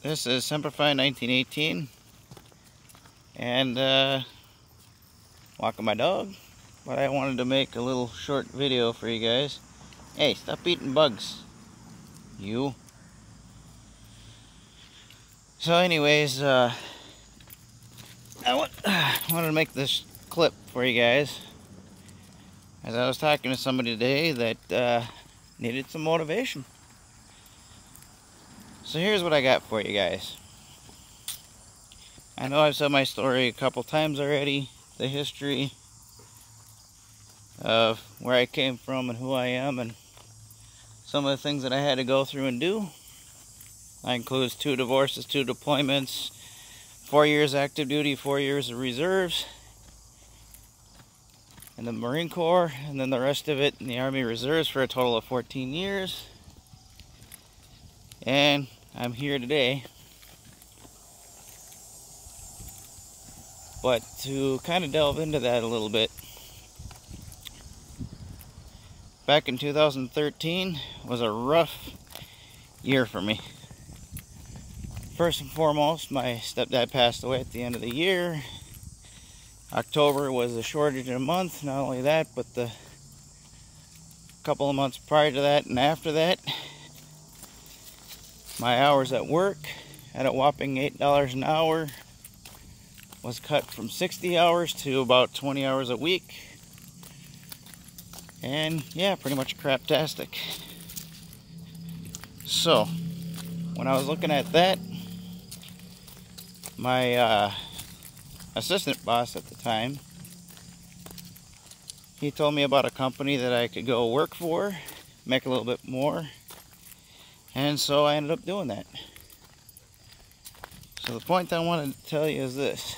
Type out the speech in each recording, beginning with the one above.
This is Simplify 1918, and walking my dog. But I wanted to make a little short video for you guys. Hey, stop eating bugs, you. So anyways, I wanted to make this clip for you guys, as I was talking to somebody today that needed some motivation. So here's what I got for you guys. I know I've said my story a couple times already, the history of where I came from and who I am, and some of the things that I had to go through and do. That includes 2 divorces, 2 deployments, 4 years active duty, 4 years of reserves, and the Marine Corps, and then the rest of it in the Army Reserves for a total of 14 years. And I'm here today. But to kind of delve into that a little bit, back in 2013 was a rough year for me. First and foremost, my stepdad passed away at the end of the year. October was a shortage in a month. Not only that, but the couple of months prior to that and after that, my hours at work at a whopping $8 an hour was cut from 60 hours to about 20 hours a week. And yeah, pretty much craptastic. So when I was looking at that, my assistant boss at the time, he told me about a company that I could go work for, make a little bit more, and so I ended up doing that. So the point I wanted to tell you is this: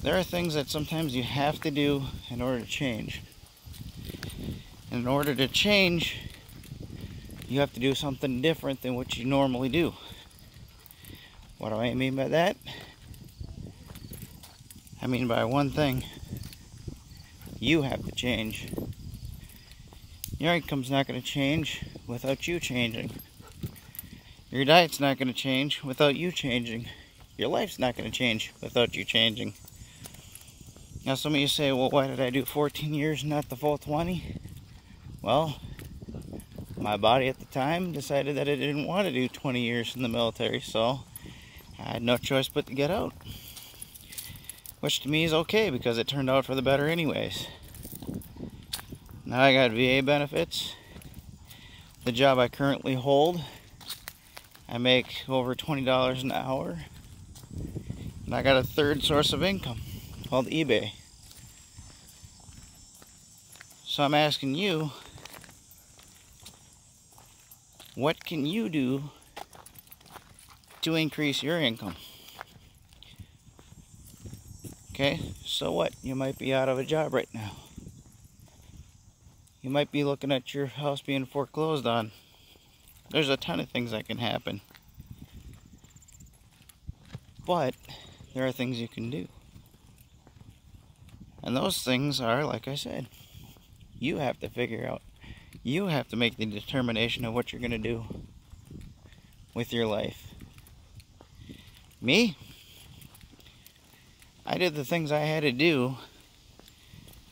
there are things that sometimes you have to do in order to change. And in order to change, you have to do something different than what you normally do. What do I mean by that? I mean by one thing: you have to change. Your income's not going to change without you changing. Your diet's not going to change without you changing. Your life's not going to change without you changing. Now some of you say, well, why did I do 14 years, not the full 20? Well, my body at the time decided that it didn't want to do 20 years in the military, so I had no choice but to get out. Which to me is okay, because it turned out for the better anyways. Now I got VA benefits. The job I currently hold, I make over $20 an hour. And I got a third source of income called eBay. So I'm asking you, what can you do to increase your income? Okay, so what? You might be out of a job right now. You might be looking at your house being foreclosed on. There's a ton of things that can happen. But there are things you can do. And those things are, like I said, you have to figure out. You have to make the determination of what you're going to do with your life. Me? I did the things I had to do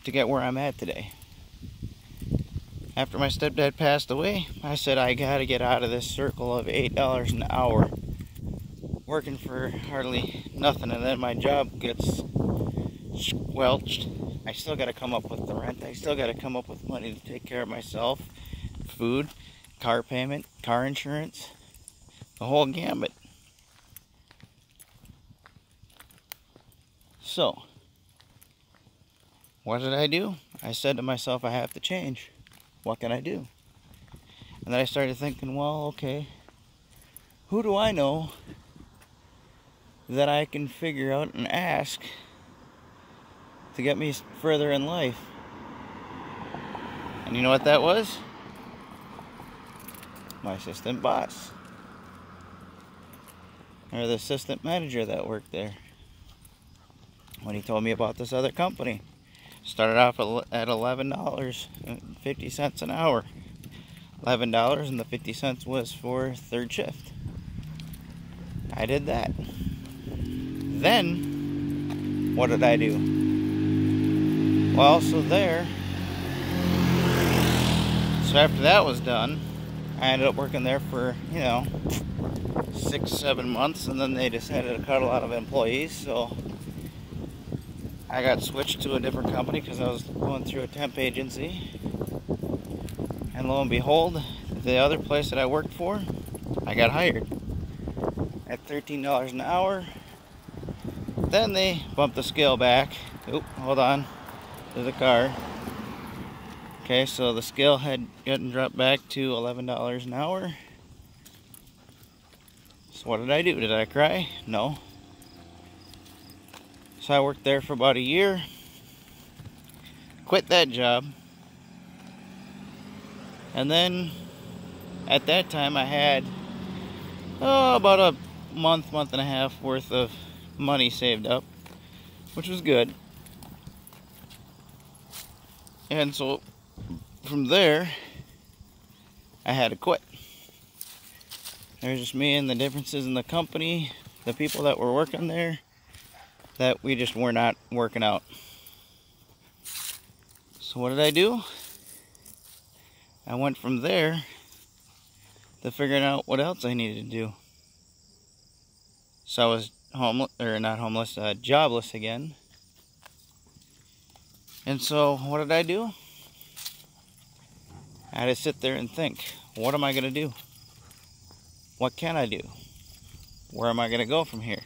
to get where I'm at today. After my stepdad passed away, I said I gotta get out of this circle of $8 an hour, working for hardly nothing, and then my job gets squelched. I still gotta come up with the rent. I still gotta come up with money to take care of myself, food, car payment, car insurance, the whole gambit. So, what did I do? I said to myself, I have to change. What can I do? And then I started thinking, well, okay, who do I know that I can figure out and ask to get me further in life? And you know what that was? My assistant boss, or the assistant manager that worked there. When he told me about this other company, started off at $11.50 an hour. $11.50 was for third shift. I did that. Then, what did I do? Well, so after that was done, I ended up working there for, 6-7 months, and then they decided to cut a lot of employees, so I got switched to a different company because I was going through a temp agency. And lo and behold, the other place that I worked for, I got hired at $13 an hour. Then they bumped the scale back. Oop, hold on. There's a car. Okay, so the scale had gotten dropped back to $11 an hour. So what did I do? Did I cry? No. So I worked there for about a year. Quit that job. And then at that time I had about a month and a half worth of money saved up, which was good. And so from there I had to quit. There's just me and the differences in the company, the people that were working there, that we just were not working out. So what did I do? I went from there to figuring out what else I needed to do. So I was jobless again. And so what did I do? I had to sit there and think, what am I going to do? What can I do? Where am I going to go from here?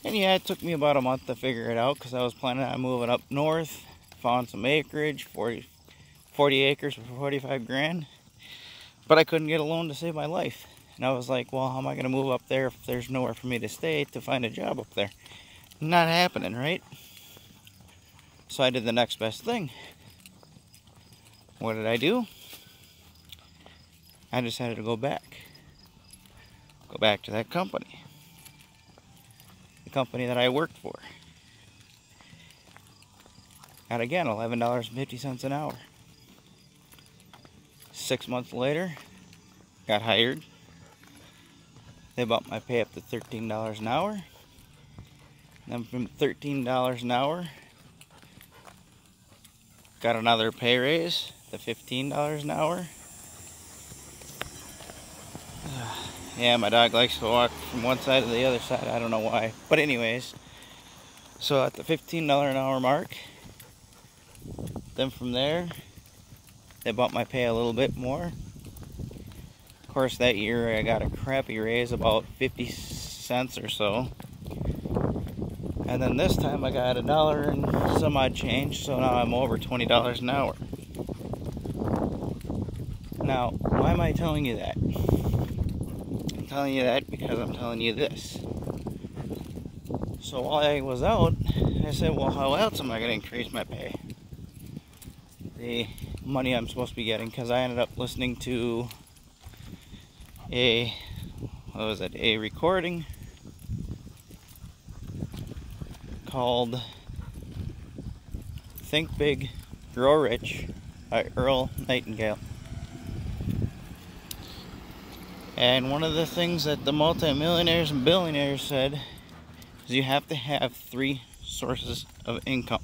And yeah, it took me about a month to figure it out because I was planning on moving up north, found some acreage, 40 acres for 45 grand. But I couldn't get a loan to save my life. And I was like, well, how am I going to move up there if there's nowhere for me to stay to find a job up there? Not happening, right? So I did the next best thing. What did I do? I decided to go back to that company. The company that I worked for. Got again $11.50 an hour. 6 months later, got hired. They bumped my pay up to $13 an hour. Then from $13 an hour, got another pay raise to $15 an hour. Yeah, my dog likes to walk from one side to the other side. I don't know why. But anyways, so at the $15 an hour mark, then from there, they bumped my pay a little bit more. Of course, that year I got a crappy raise, about 50 cents or so. And then this time I got $1 and some odd change, so now I'm over $20 an hour. Now, why am I telling you that? I'm telling you that because I'm telling you this. So while I was out, I said, well, how else am I going to increase my pay? The money I'm supposed to be getting, because I ended up listening to a recording called Think Big, Grow Rich by Earl Nightingale. And one of the things that the multimillionaires and billionaires said is you have to have 3 sources of income.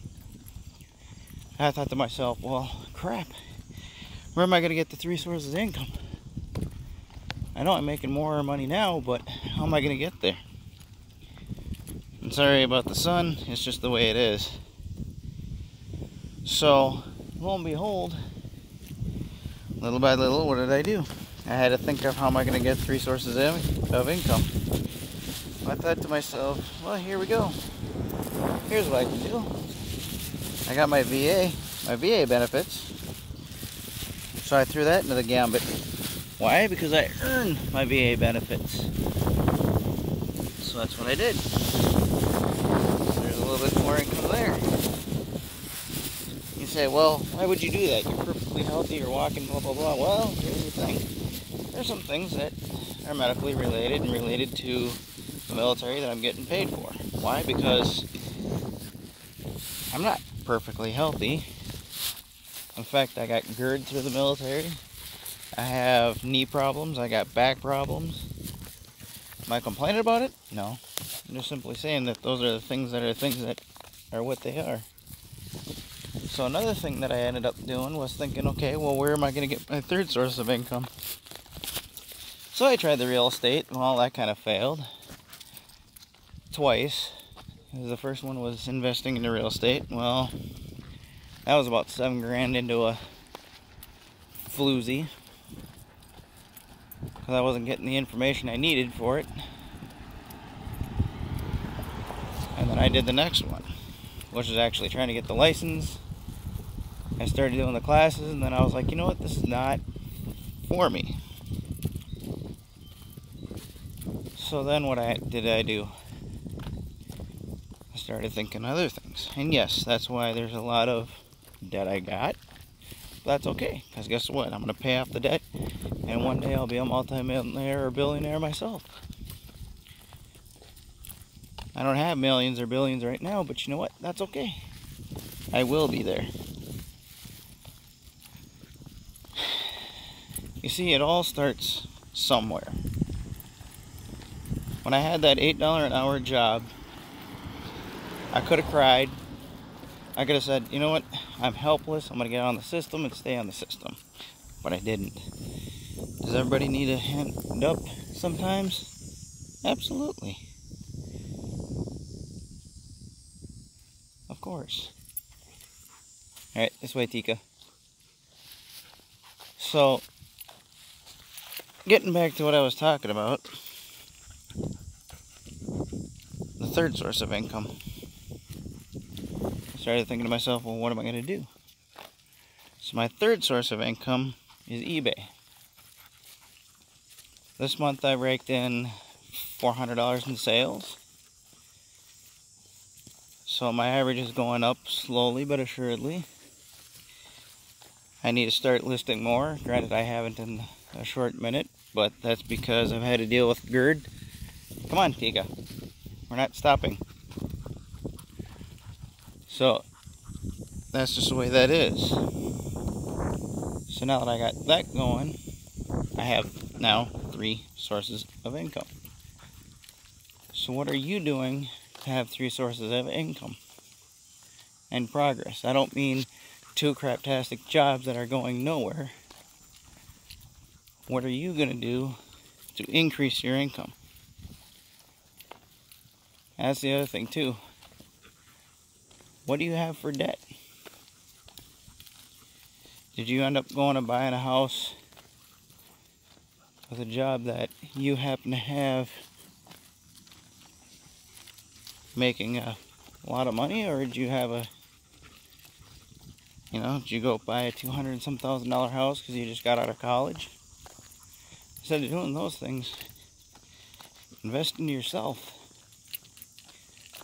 I thought to myself, well, crap, where am I going to get the 3 sources of income? I know I'm making more money now, but how am I going to get there? I'm sorry about the sun, it's just the way it is. So, lo and behold, little by little, what did I do? I had to think of how am I going to get 3 sources of income. I thought to myself, well, here we go. Here's what I can do. I got my VA benefits. So I threw that into the gambit. Why? Because I earned my VA benefits. So that's what I did. There's a little bit more income there. You say, well, why would you do that? You're perfectly healthy, you're walking, blah, blah, blah. Well, here's the thing. There's some things that are medically related and related to the military that I'm getting paid for. Why? Because I'm not perfectly healthy. In fact, I got GERD through the military. I have knee problems. I got back problems. Am I complaining about it? No. I'm just simply saying that those are the things that are what they are. So another thing that I ended up doing was thinking, okay, well, where am I going to get my third source of income? So I tried the real estate. Well, that kind of failed. Twice. The first one was investing into real estate. Well, that was about $7,000 into a floozy, because I wasn't getting the information I needed for it. And then I did the next one, which is actually trying to get the license. I started doing the classes, and then I was like, you know what, this is not for me. So then what did I do? I started thinking other things. And yes, that's why there's a lot of debt I got. But that's okay, because guess what? I'm going to pay off the debt, and one day I'll be a multi-millionaire or billionaire myself. I don't have millions or billions right now, but you know what? That's okay. I will be there. You see, it all starts somewhere. When I had that $8 an hour job, I could have cried. I could have said, you know what, I'm helpless. I'm going to get on the system and stay on the system. But I didn't. Does everybody need a hand up sometimes? Absolutely. Of course. Alright, this way, Tika. So, getting back to what I was talking about, the third source of income. I started thinking to myself, well, what am I going to do? So my third source of income is eBay. This month I raked in $400 in sales. So my average is going up slowly but assuredly. I need to start listing more. Granted, I haven't in a short minute, but that's because I've had to deal with GERD. Come on, Tika. We're not stopping. So that's just the way that is. So now that I got that going, I have now 3 sources of income. So what are you doing to have 3 sources of income and progress? I don't mean 2 craptastic jobs that are going nowhere. What are you going to do to increase your income? That's the other thing too. What do you have for debt? Did you end up going and buying a house with a job that you happen to have making a lot of money, or did you have did you go buy a $200 and some thousand house because you just got out of college? Instead of doing those things, invest into yourself.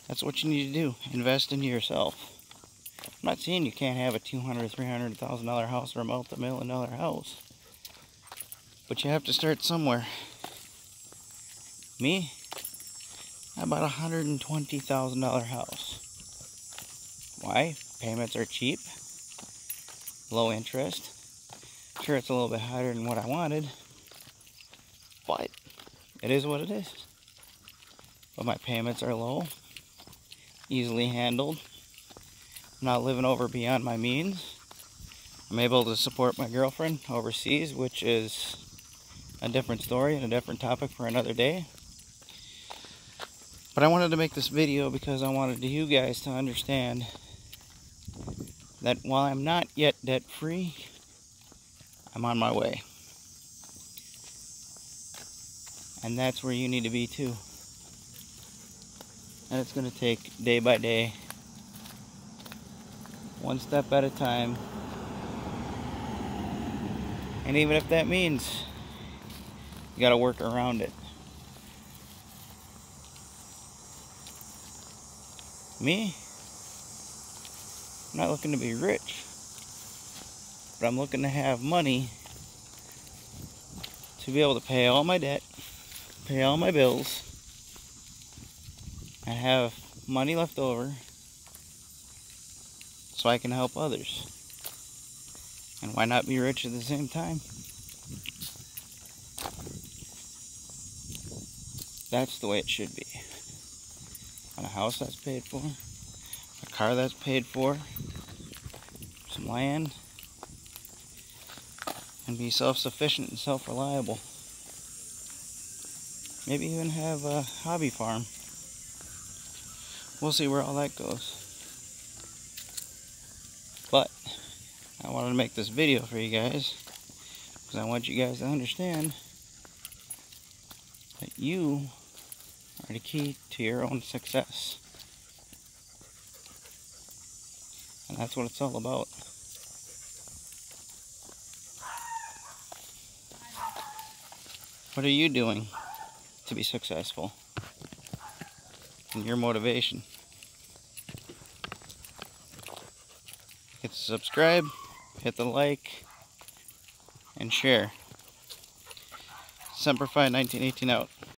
That's what you need to do. Invest into yourself. I'm not saying you can't have a $200,000, $300,000 house or a multi-million-dollar house, but you have to start somewhere. Me, I bought a $120,000 house. Why? Payments are cheap, low interest. Sure, it's a little bit higher than what I wanted, but it is what it is. But my payments are low, easily handled. I'm not living over beyond my means. I'm able to support my girlfriend overseas, which is a different story and a different topic for another day. But I wanted to make this video because I wanted you guys to understand that while I'm not yet debt-free, I'm on my way. And that's where you need to be too. And it's going to take day by day, one step at a time. And even if that means you got to work around it. Me, I'm not looking to be rich, but I'm looking to have money to be able to pay all my debt, pay all my bills, and have money left over so I can help others. And why not be rich at the same time? That's the way it should be. On a house that's paid for, a car that's paid for, some land, and be self-sufficient and self-reliable. Maybe even have a hobby farm. We'll see where all that goes. But I wanted to make this video for you guys because I want you guys to understand that you are the key to your own success. And that's what it's all about. What are you doing to be successful? And your motivation? Hit the subscribe, hit the like, and share. Semper Fi 1918 out.